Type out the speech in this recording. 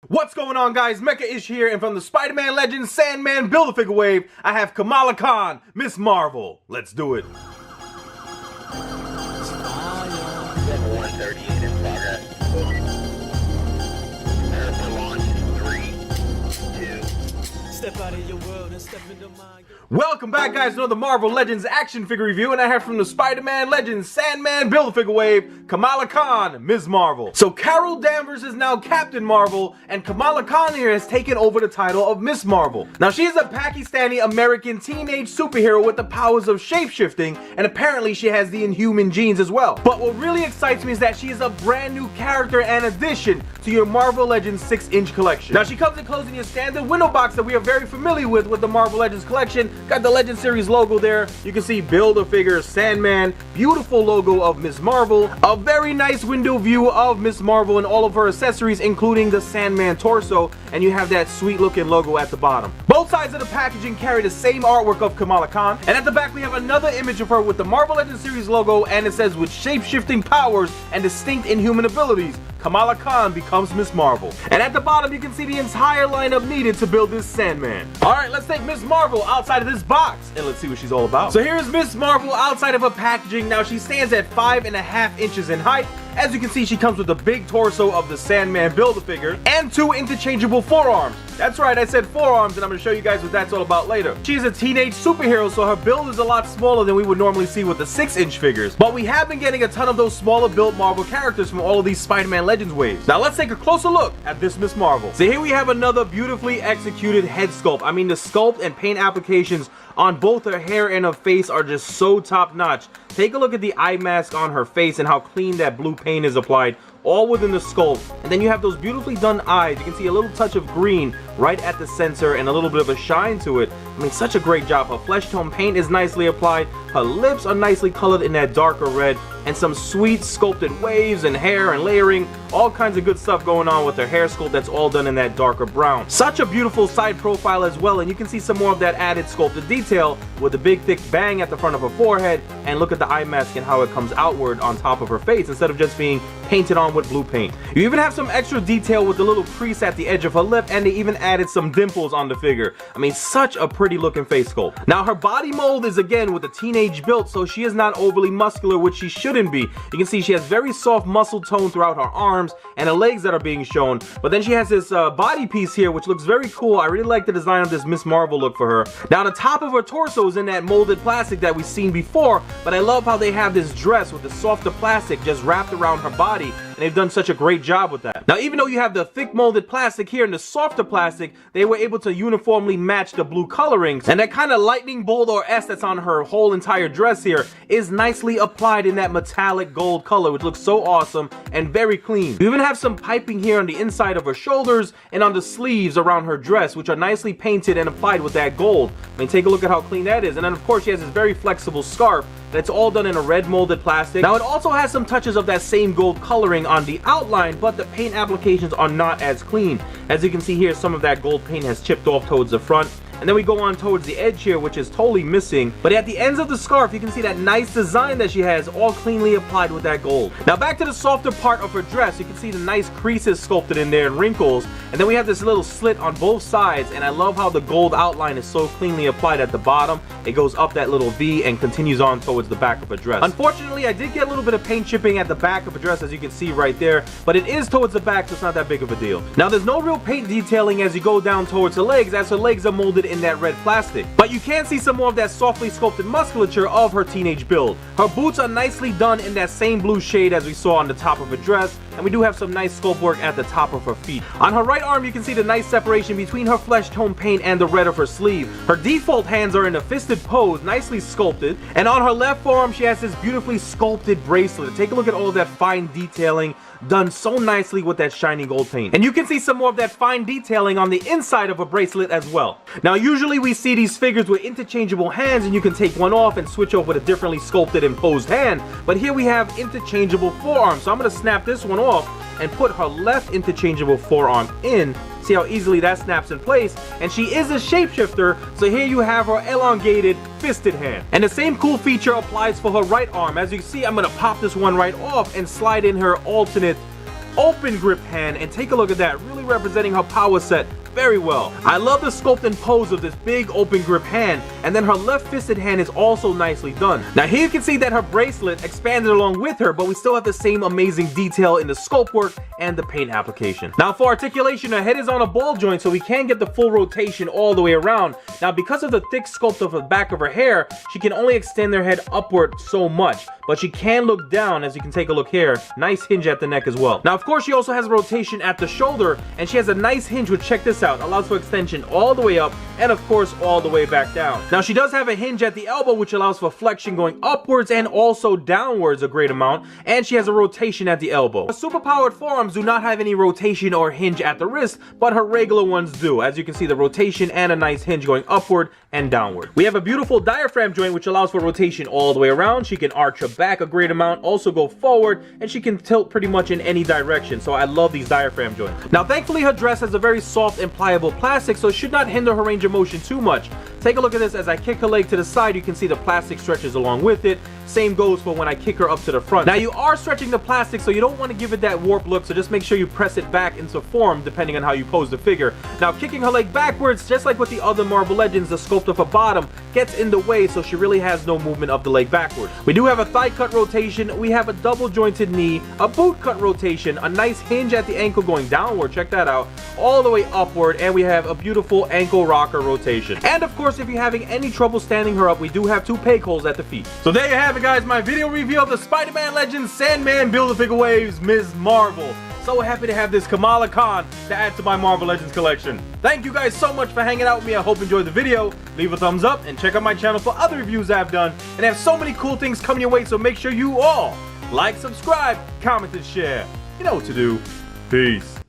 What's going on, guys? Mecha-ish here, and from the Spider-Man Legends Sandman Build-A-Figure wave, I have Kamala Khan, Miss Marvel. Let's do it. 138 in progress. Prepare for launch in 3, 2. Step out of your world and step into mine. Welcome back, guys, to another Marvel Legends action figure review, and I have from the Spider-Man Legends Sandman Build-A-Figure wave, Kamala Khan, Ms. Marvel. So Carol Danvers is now Captain Marvel, and Kamala Khan here has taken over the title of Miss Marvel. Now, she is a Pakistani-American teenage superhero with the powers of shape-shifting, and apparently she has the Inhuman genes as well. But what really excites me is that she is a brand new character and addition to your Marvel Legends 6-inch collection. Now, she comes enclosed in your standard window box that we are very familiar with the Marvel Legends collection. Got the Legend Series logo there. You can see Build-A-Figure, Sandman, beautiful logo of Miss Marvel, a very nice window view of Miss Marvel and all of her accessories, including the Sandman torso, and you have that sweet looking logo at the bottom. Both sides of the packaging carry the same artwork of Kamala Khan, and at the back we have another image of her with the Marvel Legend Series logo, and it says, with shape-shifting powers and distinct Inhuman abilities, Kamala Khan becomes Miss Marvel. And at the bottom you can see the entire lineup needed to build this Sandman. Alright, let's take Miss Marvel outside of this box and let's see what she's all about. So here's Miss Marvel outside of her packaging. Now she stands at 5.5 inches in height. As you can see, she comes with a big torso of the Sandman Build-A-Figure and 2 interchangeable forearms. That's right, I said forearms, and I'm going to show you guys what that's all about later. She's a teenage superhero, so her build is a lot smaller than we would normally see with the 6-inch figures. But we have been getting a ton of those smaller built Marvel characters from all of these Spider-Man Legends waves. Now let's take a closer look at this Miss Marvel. So here we have another beautifully executed head sculpt. I mean, the sculpt and paint applications on both her hair and her face are just so top-notch. Take a look at the eye mask on her face and how clean that blue paint is applied, all within the sculpt. And then you have those beautifully done eyes. You can see a little touch of green right at the center and a little bit of a shine to it. I mean, such a great job. Her flesh tone paint is nicely applied. Her lips are nicely colored in that darker red, and some sweet sculpted waves and hair and layering, all kinds of good stuff going on with her hair sculpt that's all done in that darker brown. Such a beautiful side profile as well, and you can see some more of that added sculpted detail with the big thick bang at the front of her forehead, and look at the eye mask and how it comes outward on top of her face instead of just being painted on with blue paint. You even have some extra detail with the little crease at the edge of her lip, and they even added some dimples on the figure. I mean, such a pretty looking face sculpt. Now her body mold is again with a teenage build, so she is not overly muscular, which she shouldn't be. You can see she has very soft muscle tone throughout her arms and her legs that are being shown, but then she has this body piece here which looks very cool. I really like the design of this Miss Marvel look for her. Now the top of her torso is in that molded plastic that we've seen before, but I love how they have this dress with the softer plastic just wrapped around her body, and they've done such a great job with that. Now even though you have the thick molded plastic here and the softer plastic, they were able to uniformly match the blue colorings, and that kind of lightning bolt or S that's on her whole entire dress here is nicely applied in that metallic gold color, which looks so awesome and very clean. You even have some piping here on the inside of her shoulders and on the sleeves around her dress, which are nicely painted and applied with that gold. I mean, take a look at how clean that is. And then of course she has this very flexible scarf that's all done in a red molded plastic. Now it also has some touches of that same gold coloring on the outline, but the paint applications are not as clean. As you can see here, some of that gold paint has chipped off towards the front. And then we go on towards the edge here, which is totally missing. But at the ends of the scarf, you can see that nice design that she has, all cleanly applied with that gold. Now back to the softer part of her dress, you can see the nice creases sculpted in there and wrinkles. And then we have this little slit on both sides, and I love how the gold outline is so cleanly applied at the bottom. It goes up that little V and continues on towards the back of her dress. Unfortunately, I did get a little bit of paint chipping at the back of her dress, as you can see right there, but it is towards the back, so it's not that big of a deal. Now there's no real paint detailing as you go down towards her legs, as her legs are molded in that red plastic. But you can see some more of that softly sculpted musculature of her teenage build. Her boots are nicely done in that same blue shade as we saw on the top of her dress, and we do have some nice sculpt work at the top of her feet. On her right arm, you can see the nice separation between her flesh tone paint and the red of her sleeve. Her default hands are in a fisted pose, nicely sculpted, and on her left forearm, she has this beautifully sculpted bracelet. Take a look at all of that fine detailing done so nicely with that shiny gold paint. And you can see some more of that fine detailing on the inside of a bracelet as well. Now usually we see these figures with interchangeable hands, and you can take one off and switch over to a differently sculpted and posed hand, but here we have interchangeable forearms. So I'm going to snap this one off and put her left interchangeable forearm in. See how easily that snaps in place, and she is a shapeshifter, so here you have her elongated fisted hand. And the same cool feature applies for her right arm. As you can see, I'm gonna pop this one right off and slide in her alternate open grip hand, and take a look at that, really representing her power set very well. I love the sculpt and pose of this big open grip hand, and then her left fisted hand is also nicely done. Now here you can see that her bracelet expanded along with her, but we still have the same amazing detail in the sculpt work and the paint application. Now for articulation, her head is on a ball joint, so we can get the full rotation all the way around. Now because of the thick sculpt of the back of her hair, she can only extend her head upward so much, but she can look down, as you can take a look here. Nice hinge at the neck as well. Now of course she also has a rotation at the shoulder, and she has a nice hinge, which, check this out, allows for extension all the way up and of course all the way back down. Now she does have a hinge at the elbow, which allows for flexion going upwards and also downwards a great amount, and she has a rotation at the elbow. Her superpowered forearms do not have any rotation or hinge at the wrist, but her regular ones do. As you can see, the rotation and a nice hinge going upward and downward. We have a beautiful diaphragm joint, which allows for rotation all the way around. She can arch her back a great amount, also go forward, and she can tilt pretty much in any direction. So I love these diaphragm joints. Now thankfully her dress has a very soft and pliable plastic, so it should not hinder her range of motion too much. Take a look at this. As I kick her leg to the side, you can see the plastic stretches along with it. Same goes for when I kick her up to the front. Now you are stretching the plastic, so you don't want to give it that warp look, so just make sure you press it back into form depending on how you pose the figure. Now kicking her leg backwards, just like with the other Marvel Legends, the sculpt of her bottom gets in the way, so she really has no movement of the leg backward. We do have a thigh cut rotation, we have a double jointed knee, a boot cut rotation, a nice hinge at the ankle going downward, check that out, all the way upward, and we have a beautiful ankle rocker rotation. And of course, if you're having any trouble standing her up, we do have 2 peg holes at the feet. So there you have it, guys, my video review of the Spider-Man Legends Sandman Build-A-Figure Waves Ms. Marvel. So happy to have this Kamala Khan to add to my Marvel Legends collection. Thank you guys so much for hanging out with me. I hope you enjoyed the video. Leave a thumbs up and check out my channel for other reviews I've done, and I have so many cool things coming your way, so make sure you all like, subscribe, comment, and share. You know what to do. Peace.